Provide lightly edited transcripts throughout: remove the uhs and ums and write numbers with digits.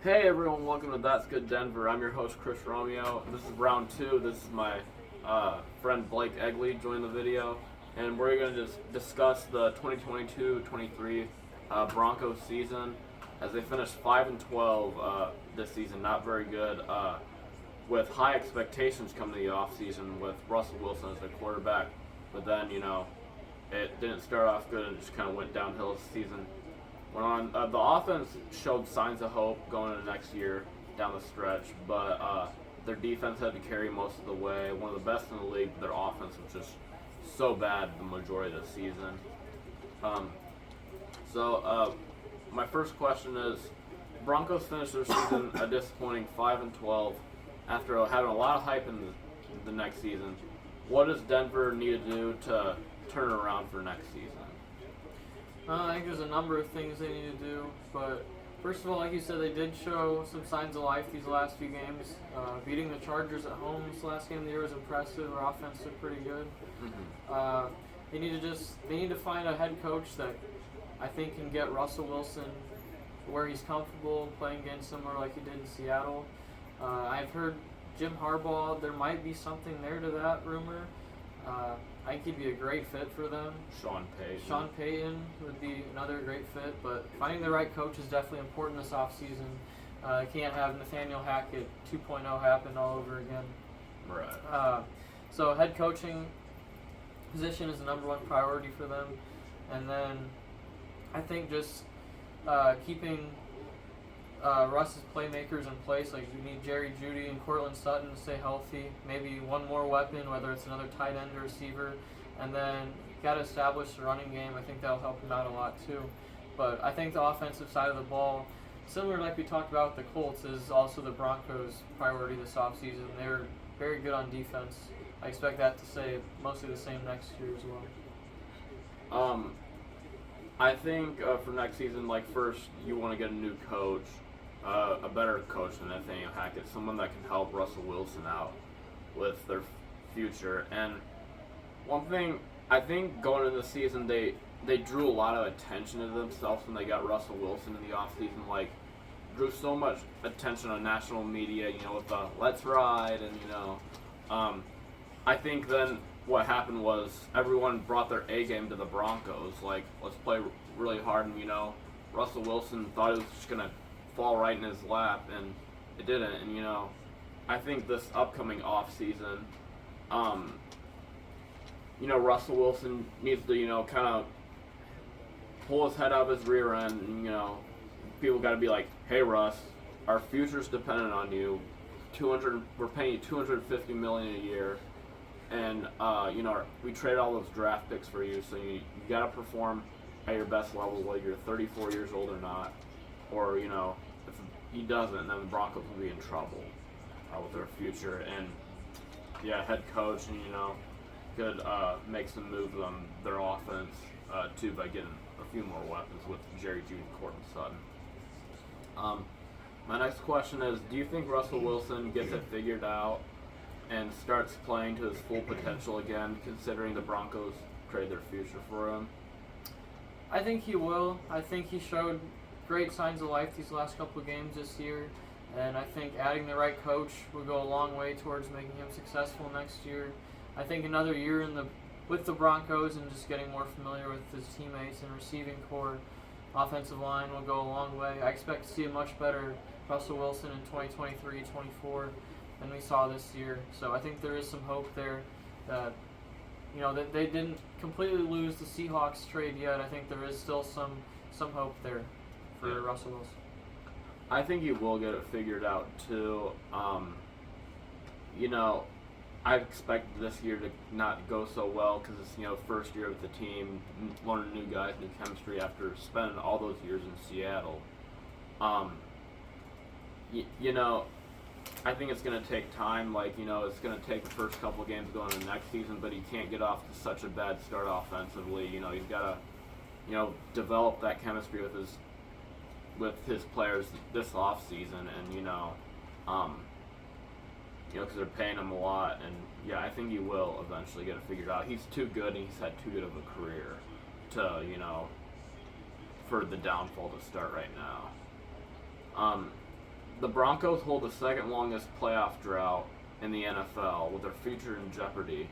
Hey everyone, welcome to That's Good Denver. I'm your host Chris Romeo. This is round two. This is my friend Blake Egli joined the video, and we're going to just discuss the 2022-23 Broncos season as they finished 5-12 this season. Not very good, with high expectations coming to the offseason with Russell Wilson as their quarterback. But then it didn't start off good and it just kind of went downhill this season. Went on. The offense showed signs of hope going into next year down the stretch, but their defense had to carry most of the way. One of the best in the league, but their offense was just so bad the majority of the season. My first question is: Broncos finished their season a disappointing 5-12 after having a lot of hype in the next season. What does Denver need to do to turn it around for next season? I think there's a number of things they need to do, but first of all, like you said, they did show some signs of life these last few games. Beating the Chargers at home this last game of the year was impressive. Their offense looked pretty good. They need to find a head coach that I think can get Russell Wilson where he's comfortable playing against somewhere like he did in Seattle. I've heard Jim Harbaugh, there might be something there to that rumor. I think he'd be a great fit for them. Sean Payton would be another great fit, but finding the right coach is definitely important this offseason. Can't have Nathaniel Hackett 2.0 happen all over again. Right. So head coaching position is the number one priority for them. And then I think just keeping Russ's playmakers in place. Like, you need Jerry Jeudy and Cortland Sutton to stay healthy. Maybe one more weapon, whether it's another tight end or receiver. And then got to establish the running game. I think that'll help him out a lot too. But I think the offensive side of the ball, similar like we talked about with the Colts, is also the Broncos' priority this offseason. They're very good on defense. I expect that to stay mostly the same next year as well. I think for next season, first you want to get a new coach. A better coach than Nathaniel Hackett, someone that can help Russell Wilson out with their future. And one thing, I think going into the season, they drew a lot of attention to themselves when they got Russell Wilson in the offseason. Drew so much attention on national media, with the "Let's Ride" and I think then what happened was everyone brought their A game to the Broncos. Let's play really hard, and Russell Wilson thought it was just gonna fall right in his lap, and it didn't. And I think this upcoming off season, Russell Wilson needs to kind of pull his head out of his rear end, and people got to be like, "Hey Russ, our future's dependent on you. We're paying you $250 million a year, and we traded all those draft picks for you, so you got to perform at your best level, whether you're 34 years old or not." Or, if he doesn't, then the Broncos will be in trouble with their future. And, head coach, and, could make some moves on their offense, too, by getting a few more weapons with Jerry Jeudy and Cortland Sutton. My next question is, do you think Russell Wilson gets it figured out and starts playing to his full potential again, considering the Broncos trade their future for him? I think he will. I think he showed great signs of life these last couple of games this year, and I think adding the right coach will go a long way towards making him successful next year. I think another year with the Broncos and just getting more familiar with his teammates and receiving core, offensive line will go a long way. I expect to see a much better Russell Wilson in 2023-24 than we saw this year. So I think there is some hope there that that they didn't completely lose the Seahawks trade yet. I think there is still some hope there for Russell Wilson. I think he will get it figured out too. I expect this year to not go so well because it's first year with the team, learning new guys, new chemistry after spending all those years in Seattle. I think it's going to take time. It's going to take the first couple of games going into next season, but he can't get off to such a bad start offensively. He's got to develop that chemistry with his players this off season, and because they're paying him a lot, and I think he will eventually get it figured out. He's too good, and he's had too good of a career to for the downfall to start right now. the Broncos hold the second longest playoff drought in the NFL with their future in jeopardy.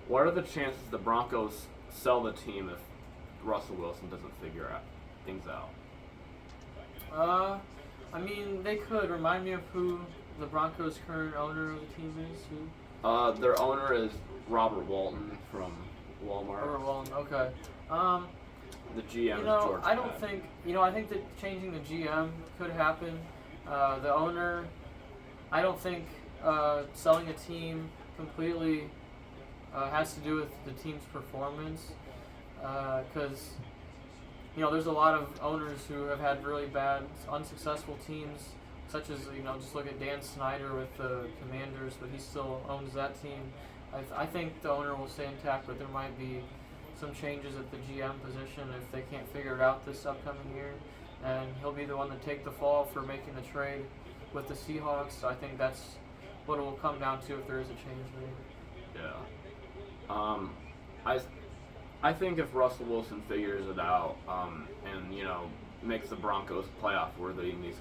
What are the chances the Broncos sell the team if Russell Wilson doesn't figure things out? I mean, they could. Remind me of who the Broncos' current owner of the team is. Who? Their owner is Robert Walton from Walmart. Robert Walton. Okay. The GM is George I don't Patton. think. I think that changing the GM could happen. The owner, I don't think selling a team completely has to do with the team's performance, because there's a lot of owners who have had really bad, unsuccessful teams, such as just look at Dan Snyder with the Commanders, but he still owns that team. I think the owner will stay intact, but there might be some changes at the GM position if they can't figure it out this upcoming year, and he'll be the one to take the fall for making the trade with the Seahawks. So I think that's what it will come down to if there is a change there. Yeah. I think if Russell Wilson figures it out and makes the Broncos playoff worthy in these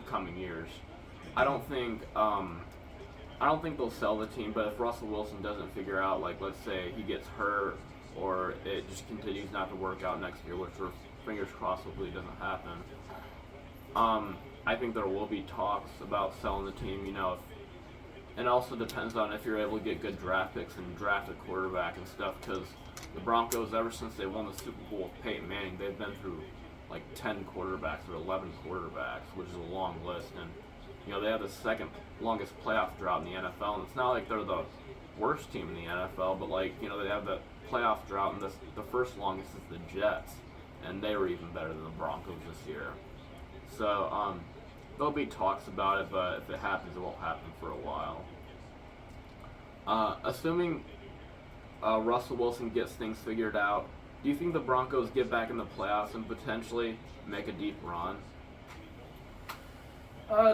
coming years, I don't think they'll sell the team. But if Russell Wilson doesn't figure out, like let's say he gets hurt or it just continues not to work out next year, which we're fingers crossed hopefully doesn't happen, I think there will be talks about selling the team. It also depends on if you're able to get good draft picks and draft a quarterback and stuff, because the Broncos, ever since they won the Super Bowl with Peyton Manning, they've been through like 10 quarterbacks or 11 quarterbacks, which is a long list. And they have the second longest playoff drought in the NFL, and it's not like they're the worst team in the NFL, but they have the playoff drought, and the first longest is the Jets, and they were even better than the Broncos this year. So there'll be talks about it, but if it happens, it won't happen for a while. Assuming Russell Wilson gets things figured out, do you think the Broncos get back in the playoffs and potentially make a deep run?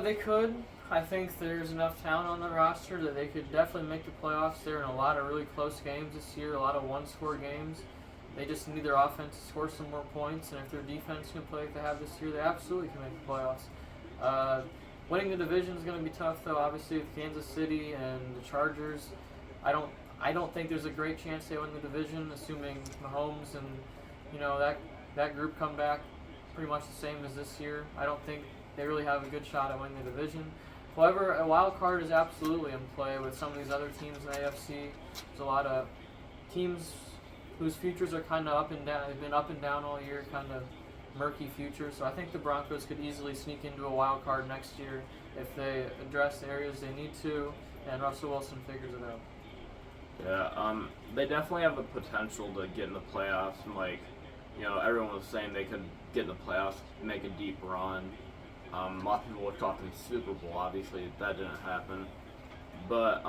They could. I think there's enough talent on the roster that they could definitely make the playoffs. They're in a lot of really close games this year, a lot of one-score games. They just need their offense to score some more points, and if their defense can play like they have this year, they absolutely can make the playoffs. Winning the division is going to be tough, though. Obviously, with Kansas City and the Chargers, I don't think there's a great chance they win the division, assuming Mahomes and that group come back pretty much the same as this year. I don't think they really have a good shot at winning the division. However, a wild card is absolutely in play with some of these other teams in the AFC. There's a lot of teams whose futures are kind of up and down. They've been up and down all year, kind of murky futures. So I think the Broncos could easily sneak into a wild card next year if they address the areas they need to, and Russell Wilson figures it out. Yeah, they definitely have the potential to get in the playoffs, and everyone was saying they could get in the playoffs, make a deep run. A lot of people were talking Super Bowl. Obviously, that didn't happen, but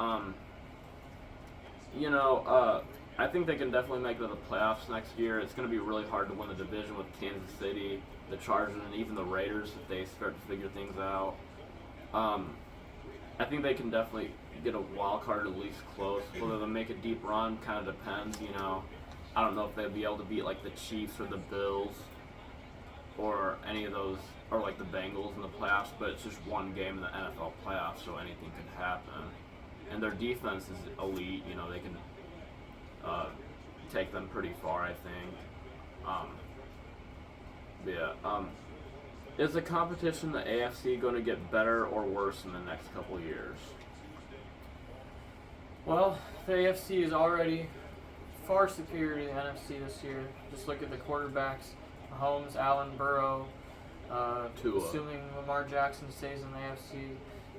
I think they can definitely make it to the playoffs next year. It's going to be really hard to win the division with Kansas City, the Chargers, and even the Raiders if they start to figure things out. I think they can definitely get a wild card at least close. Whether they'll make a deep run kind of depends. I don't know if they'll be able to beat like the Chiefs or the Bills or any of those, or like the Bengals in the playoffs, but it's just one game in the NFL playoffs, so anything could happen. And their defense is elite. They can take them pretty far, I think. Is the competition in the AFC going to get better or worse in the next couple of years? Well, the AFC is already far superior to the NFC this year. Just look at the quarterbacks: Mahomes, Allen, Burrow. Tua. Assuming Lamar Jackson stays in the AFC.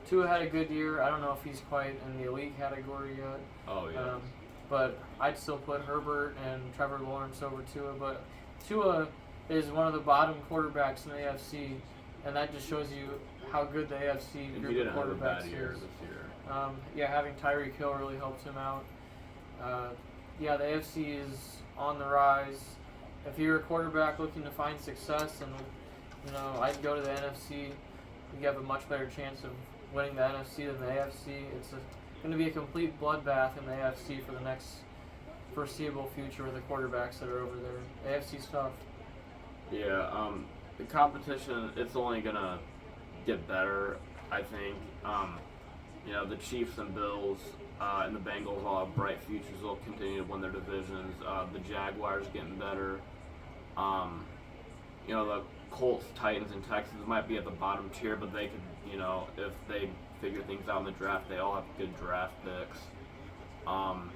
Tua had a good year. I don't know if he's quite in the elite category yet. Oh, yeah. But I'd still put Herbert and Trevor Lawrence over Tua. But Tua is one of the bottom quarterbacks in the AFC, and that just shows you how good the AFC And group he of didn't have a quarterbacks bad year is. this year. Having Tyreek Hill really helped him out. The AFC is on the rise. If you're a quarterback looking to find success, and I'd go to the NFC. You have a much better chance of winning the NFC than the AFC. It's going to be a complete bloodbath in the AFC for the next foreseeable future with the quarterbacks that are over there. AFC's tough. Yeah, the competition, it's only going to get better. I think the Chiefs and Bills and the Bengals all have bright futures. They'll continue to win their divisions. The Jaguars getting better. The Colts, Titans, and Texans might be at the bottom tier, but they could, if they figure things out in the draft, they all have good draft picks. And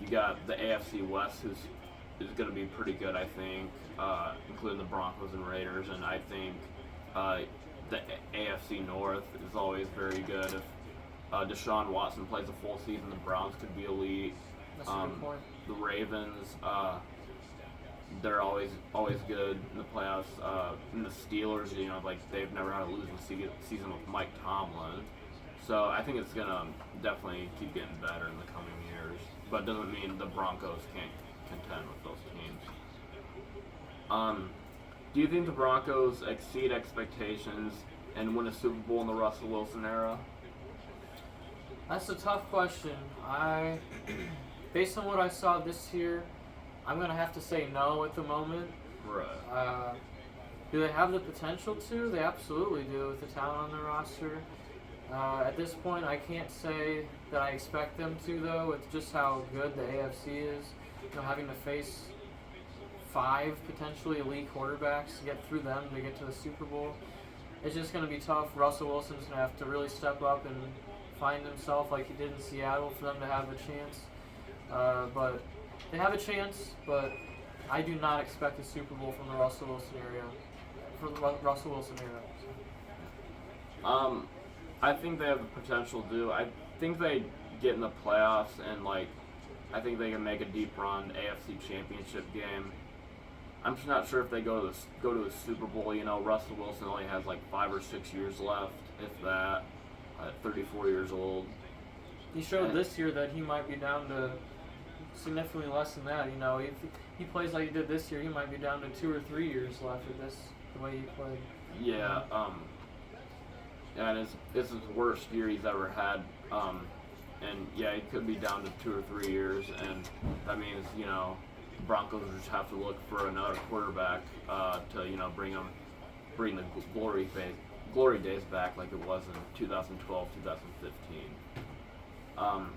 you got the AFC West, who's going to be pretty good, I think, including the Broncos and Raiders, and I think the AFC North is always very good. If Deshaun Watson plays a full season, the Browns could be elite. That's a good point. The Ravens, they're always good in the playoffs. And the Steelers, they've never had a losing season with Mike Tomlin. So I think it's gonna definitely keep getting better in the coming years. But it doesn't mean the Broncos can't contend with those teams. Do you think the Broncos exceed expectations and win a Super Bowl in the Russell Wilson era? That's a tough question. Based on what I saw this year, I'm going to have to say no at the moment. Right. Do they have the potential to? They absolutely do with the talent on their roster. At this point, I can't say that I expect them to, though, with just how good the AFC is. Having to face 5 potentially elite quarterbacks to get through them to get to the Super Bowl. It's just going to be tough. Russell Wilson's going to have to really step up and find himself like he did in Seattle for them to have a chance. But they have a chance, but I do not expect a Super Bowl from the Russell Wilson era. I think they have the potential to. I think they get in the playoffs and I think they can make a deep run AFC Championship game. I'm just not sure if they go to a Super Bowl. Russell Wilson only has 5 or 6 years left, if that. At 34 years old. He showed this year that he might be down to significantly less than that. If he plays like he did this year, he might be down to 2 or 3 years left at the way he played. Yeah. And it's his worst year he's ever had. And yeah, he could be down to 2 or 3 years, and that means the Broncos just have to look for another quarterback to bring the glory days back like it was in 2012, 2015.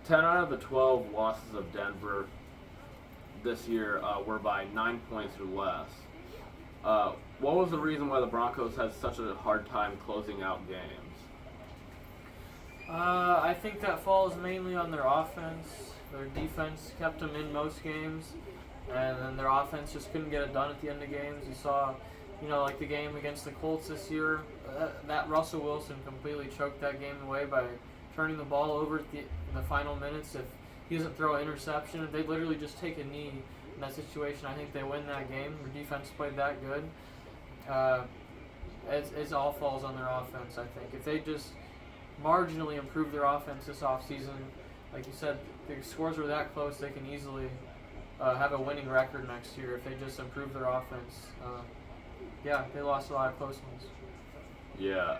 10 out of the 12 losses of Denver this year were by 9 points or less. What was the reason why the Broncos had such a hard time closing out games? I think that falls mainly on their offense. Their defense kept them in most games, and then their offense just couldn't get it done at the end of games. You saw, the game against the Colts this year, that Russell Wilson completely choked that game away by turning the ball over in the final minutes. If he doesn't throw an interception, they literally just take a knee in that situation. I think they win that game. Their defense played that good. It all falls on their offense, I think. If they just marginally improve their offense this offseason, like you said, the scores were that close, they can easily have a winning record next year if they just improve their offense. They lost a lot of close ones. Yeah,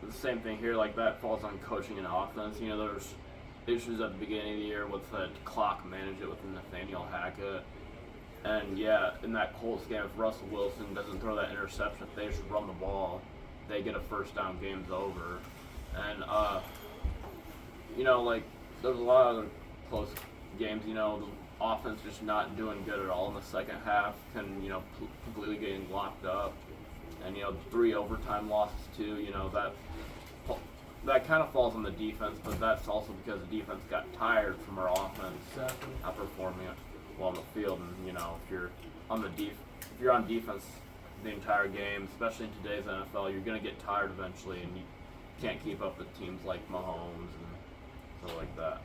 the same thing here. That falls on coaching and offense. There's issues at the beginning of the year with the clock management with Nathaniel Hackett. And in that Colts game, if Russell Wilson doesn't throw that interception, if they just run the ball, they get a first down, game's over. And there's a lot of other close games. The offense just not doing good at all in the second half, can completely getting locked up, and 3 overtime losses too. That kind of falls on the defense, but that's also because the defense got tired from our offense not performing well on the field. And if you're on defense the entire game, especially in today's NFL, you're gonna get tired eventually, and you can't keep up with teams like Mahomes and stuff like that.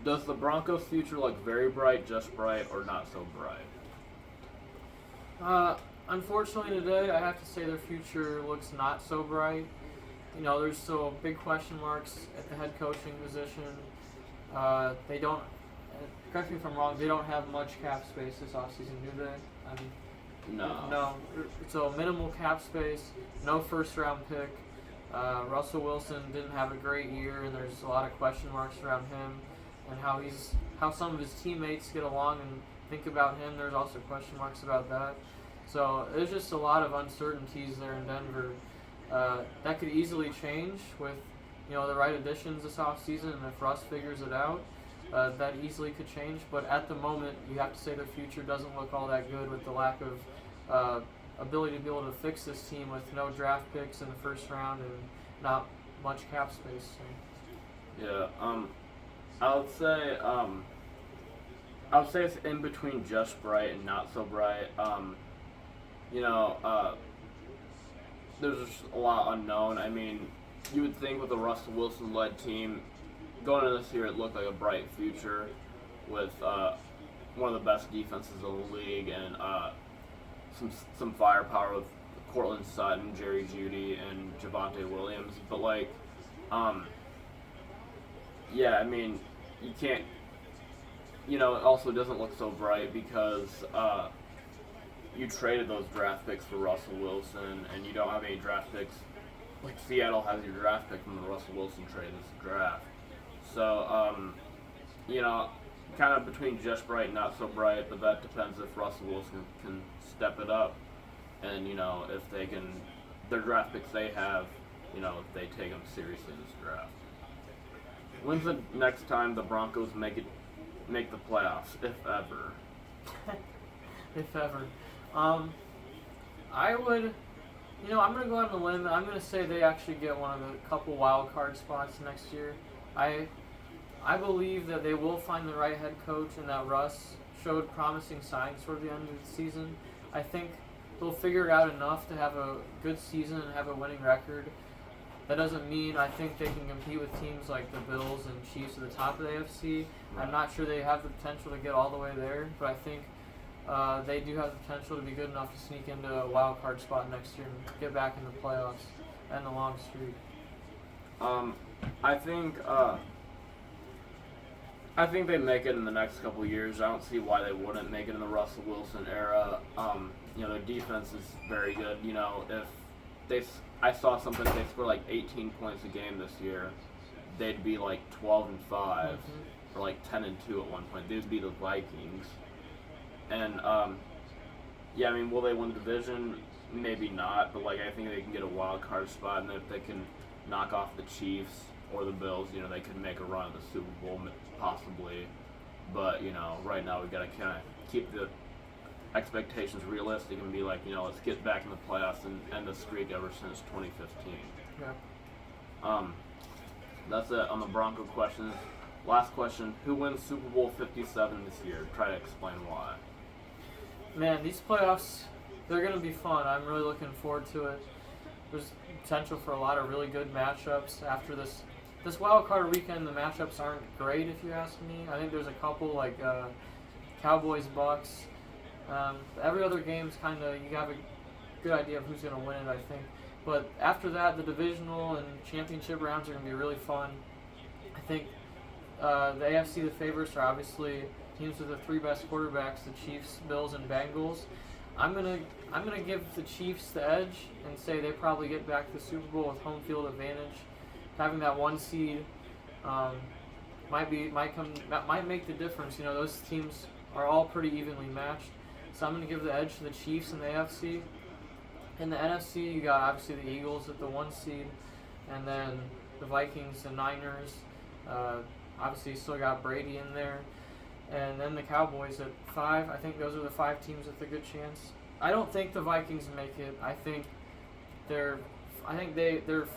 Does the Broncos' future look very bright, just bright, or not so bright? Unfortunately today, I have to say their future looks not so bright. There's still big question marks at the head coaching position. They don't, correct me if I'm wrong, they don't have much cap space this offseason, do they? No. So minimal cap space, no first-round pick. Russell Wilson didn't have a great year, and there's a lot of question marks around him and how some of his teammates get along and think about him. There's also question marks about that. So there's just a lot of uncertainties there in Denver. That could easily change with the right additions this offseason, and if Russ figures it out, that easily could change. But at the moment, you have to say the future doesn't look all that good with the lack of ability to be able to fix this team with no draft picks in the first round and not much cap space. So. Yeah. I would say it's in between just bright and not so bright. There's just a lot unknown. I mean, you would think with a Russell Wilson-led team, going into this year, it looked like a bright future with one of the best defenses in the league and some firepower with Cortland Sutton, Jerry Jeudy, and Javonte Williams. But yeah, I mean, you can't. It also doesn't look so bright because you traded those draft picks for Russell Wilson, and you don't have any draft picks. Like Seattle has your draft pick from the Russell Wilson trade this draft. So, kind of between just bright and not so bright, but that depends if Russell Wilson can step it up, and if they can, their draft picks they have, if they take them seriously in this draft. When's the next time the Broncos make the playoffs, if ever? If ever. I would, I'm going to go out on a limb. I'm going to say they actually get one of the couple wild card spots next year. I believe that they will find the right head coach and that Russ showed promising signs toward the end of the season. I think they'll figure it out enough to have a good season and have a winning record. That doesn't mean I think they can compete with teams like the Bills and Chiefs at the top of the AFC. I'm not sure they have the potential to get all the way there, but I think they do have the potential to be good enough to sneak into a wild card spot next year and get back in the playoffs and the long streak. I think they make it in the next couple of years. I don't see why they wouldn't make it in the Russell Wilson era. Their defense is very good. I saw something, they score like 18 points a game this year, they'd be like 12-5 or like 10-2 at one point. They'd be the Vikings. And will they win the division? Maybe not, but I think they can get a wild card spot, and if they can knock off the Chiefs or the Bills, they could make a run at the Super Bowl possibly. But right now we got to kind of keep the expectations realistic and be like, let's get back in the playoffs and end the streak ever since 2015. Yeah. That's it on the Bronco questions. Last question: who wins Super Bowl 57 this year? Try to explain why. Man, these playoffs, they're going to be fun. I'm really looking forward to it. There's potential for a lot of really good matchups after this wild card weekend. The matchups aren't great, if you ask me. I think there's a couple like Cowboys, Bucks. Every other game's kind of, you have a good idea of who's going to win it, I think. But after that, the divisional and championship rounds are going to be really fun. I think the AFC, the favorites are obviously teams with the three best quarterbacks, the Chiefs, Bills, and Bengals. I'm gonna give the Chiefs the edge and say they probably get back to the Super Bowl with home field advantage. Having that one seed might make the difference. Those teams are all pretty evenly matched. So I'm going to give the edge to the Chiefs in the AFC. In the NFC, you got obviously the Eagles at the 1 seed, and then the Vikings and Niners. Obviously, you still got Brady in there. And then the Cowboys at 5. I think those are the 5 teams with a good chance. I don't think the Vikings make it. I think they're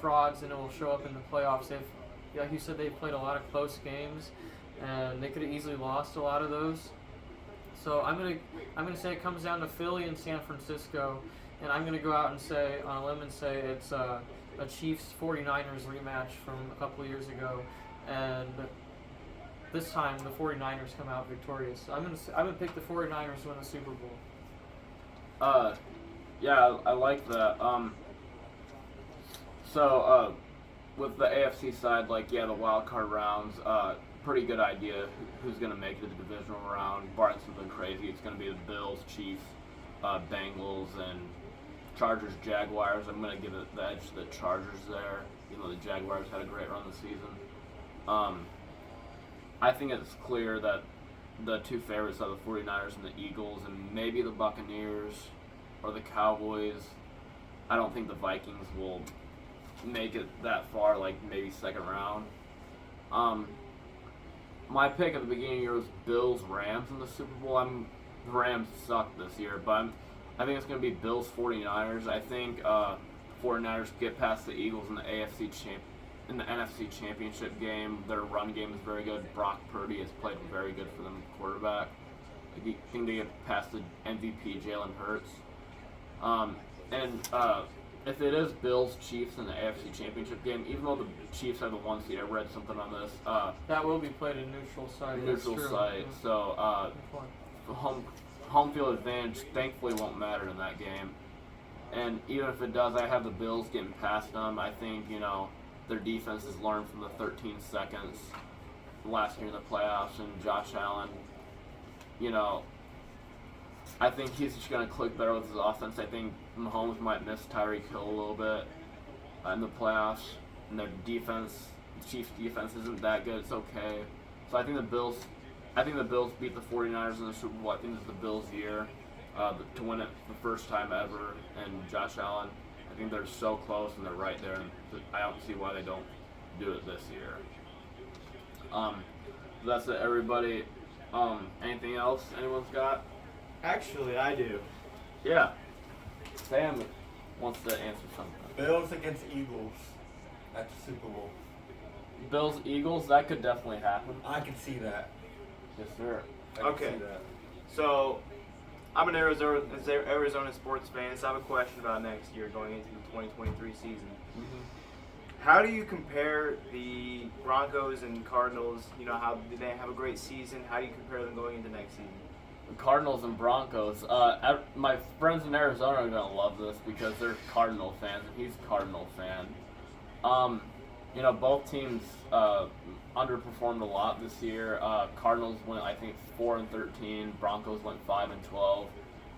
frauds, and it will show up in the playoffs. Like you said, they've played a lot of close games, and they could have easily lost a lot of those. So I'm gonna say it comes down to Philly and San Francisco, and I'm gonna go out and say on a limb and say it's a Chiefs 49ers rematch from a couple of years ago, and this time the 49ers come out victorious. So I'm gonna pick the 49ers to win the Super Bowl. Yeah, I like that. So with the AFC side, the wild card rounds, pretty good idea who's going to make it to the divisional round. Barring something crazy, it's going to be the Bills, Chiefs, Bengals, and Chargers, Jaguars. I'm going to give it the edge to the Chargers there. The Jaguars had a great run this season. I think it's clear that the 2 favorites are the 49ers and the Eagles, and maybe the Buccaneers. or the Cowboys. I don't think the Vikings will make it that far, like maybe second round. My pick at the beginning of the year was Bills-Rams in the Super Bowl. The Rams suck this year, but I think it's going to be Bills-49ers. I think 49ers get past the Eagles in the NFC Championship game. Their run game is very good. Brock Purdy has played very good for them, quarterback. I think they get past the MVP, Jalen Hurts. If it is Bills-Chiefs in the AFC Championship game, even though the Chiefs are the 1 seed, I read something on this. That will be played in neutral site. So home field advantage thankfully won't matter in that game. And even if it does, I have the Bills getting past them. I think, their defense has learned from the 13 seconds last year in the playoffs, and Josh Allen, I think he's just going to click better with his offense. I think Mahomes might miss Tyreek Hill a little bit in the playoffs, and their defense, the Chiefs' defense isn't that good. It's okay. So I think the Bills beat the 49ers in the Super Bowl. I think this is the Bills' year to win it the first time ever. And Josh Allen, I think they're so close and they're right there. And I don't see why they don't do it this year. That's it, everybody. Anything else anyone's got? Actually, I do. Yeah. Sam wants to answer something. Bills against Eagles at the Super Bowl. Bills, Eagles, that could definitely happen. I can see that. Yes, sir. I can Okay. see that. So, I'm an Arizona sports fan, so I have a question about next year going into the 2023 season. How do you compare the Broncos and Cardinals? How did they have a great season? How do you compare them going into next season? Cardinals and Broncos. My friends in Arizona are going to love this because they're Cardinal fans, and he's a Cardinal fan. Both teams underperformed a lot this year. Cardinals went, I think, 4-13. Broncos went 5-12.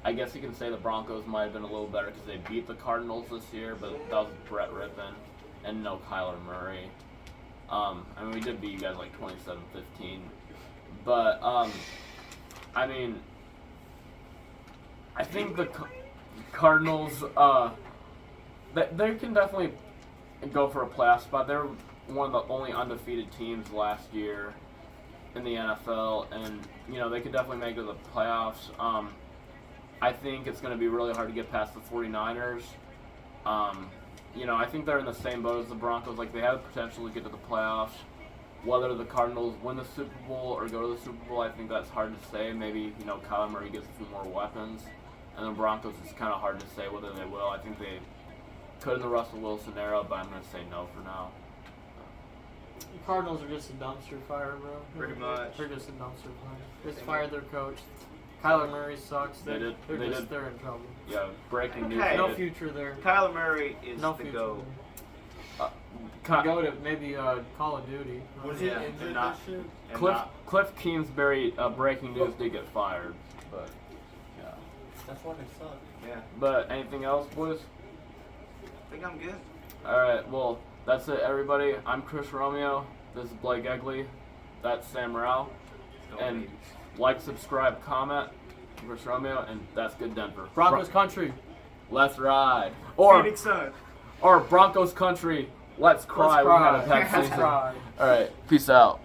I guess you can say the Broncos might have been a little better because they beat the Cardinals this year, but that was Brett Rippon and no Kyler Murray. We did beat you guys like 27-15. But, I think the Cardinals, they can definitely go for a playoff spot. They're one of the only undefeated teams last year in the NFL, and, they could definitely make it to the playoffs. I think it's going to be really hard to get past the 49ers. I think they're in the same boat as the Broncos. Like, they have the potential to get to the playoffs. Whether the Cardinals win the Super Bowl or go to the Super Bowl, I think that's hard to say. Maybe, Kyler Murray gets a few more weapons. And the Broncos, it's kind of hard to say whether they will. I think they could in the Russel Wilson era, but I'm going to say no for now. The Cardinals are just a dumpster fire, bro. Pretty much. They're just a dumpster fire. They just fired their coach. Kyler Murray sucks. They're in trouble. Yeah, breaking news. Okay. No future there. Kyler Murray is No the future GOAT. Go to maybe Call of Duty. Was he Yeah, injured and not- this year? Cliff Kingsbury, breaking news, did get fired. But, yeah. That's why they suck. Yeah, But anything else, boys? I think I'm good. Alright, well, that's it, everybody. I'm Chris Romeo. This is Blake Egli. That's Sam Morrell. And like, subscribe, comment. Chris Romeo, and that's good Denver. Broncos country. Let's ride. Or Phoenix Sun. Broncos country. Let's cry. Let's cry. We had a packed Let's season. cry. Alright, peace out.